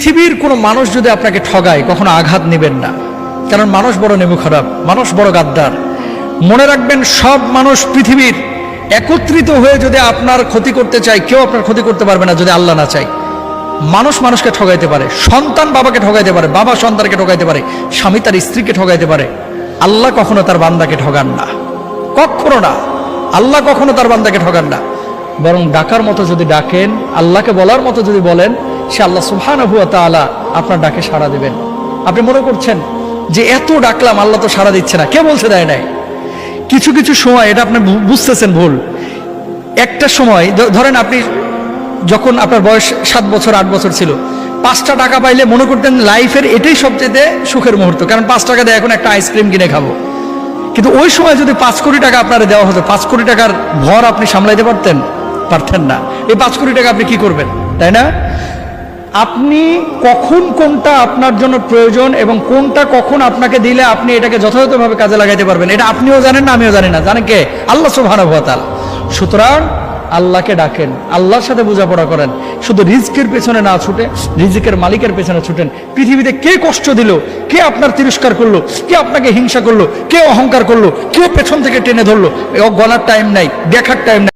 পৃথিবীর কোনো মানুষ যদি আপনাকে ঠগায় কখনো আঘাত নেবেন না, কারণ মানুষ বড় নেমু খারাপ, মানুষ বড় গাদ্দার। মনে রাখবেন, সব মানুষ পৃথিবীর একত্রিত হয়ে যদি আপনার ক্ষতি করতে চায়, কেউ আপনার ক্ষতি করতে পারবে না যদি আল্লাহ না চায়। মানুষ মানুষকে ঠগাইতে পারে, সন্তান বাবাকে ঠগাইতে পারে, বাবা সন্তানকে ঠগাইতে পারে, স্বামী তার স্ত্রীকে ঠগাইতে পারে। আল্লাহ কখনো তার বান্দাকে ঠগান না, কখনো না। আল্লাহ কখনো তার বান্দাকে ঠগান না। বরং ডাকার মতো যদি ডাকেন, আল্লাহকে বলার মতো যদি বলেন, সে আল্লাহ সুবহানাহু ওয়া তাআলা আপনার ডাকে সাড়া দেবেন। আপনি মনে করছেন যে এত ডাকলাম আল্লাহ তো সাড়া দিচ্ছে না, কে বলছে দেয় নাই? কিছু কিছু সময় এটা আপনি বুঝতেছেন ভুল। একটা সময় ধরেন, আপনি যখন আপনার বয়স 7 বছর 8 বছর ছিল, 5টা টাকা পাইলে মনে করতেন লাইফের এটাই সবচেয়ে সুখের মুহূর্ত, কারণ 5 টাকা দিয়ে এখন একটা আইসক্রিম কিনে খাবো। কিন্তু ওই সময় যদি 5 কোটি টাকা আপনার দেওয়া হতো, 5 কোটি টাকার ভর আপনি সামলাইতে পারতেন না। এই 5 কোটি টাকা আপনি কি করবেন, তাই না? আপনি কখন কোনটা আপনার জন্য প্রয়োজন এবং কোনটা কখন আপনাকে দিলে আপনি এটাকে যথাযথভাবে কাজে লাগাইতে পারবেন, এটা আপনিও জানেন না, আমিও জানি না। জানেন কে? আল্লাহ সুবহানাহু ওয়া তাআলা। সুতরাং আল্লাহকে ডাকেন, আল্লাহর সাথে বোঝাপড়া করেন। শুধু রিজকের পেছনে না ছুটে রিজকের মালিকের পেছনে ছুটেন। পৃথিবীতে কে কষ্ট দিল, কে আপনার তিরস্কার করলো, কে আপনাকে হিংসা করলো, কে অহংকার করলো, কেউ পেছন থেকে টেনে ধরলো, গলার টাইম নাই, দেখার টাইম নাই।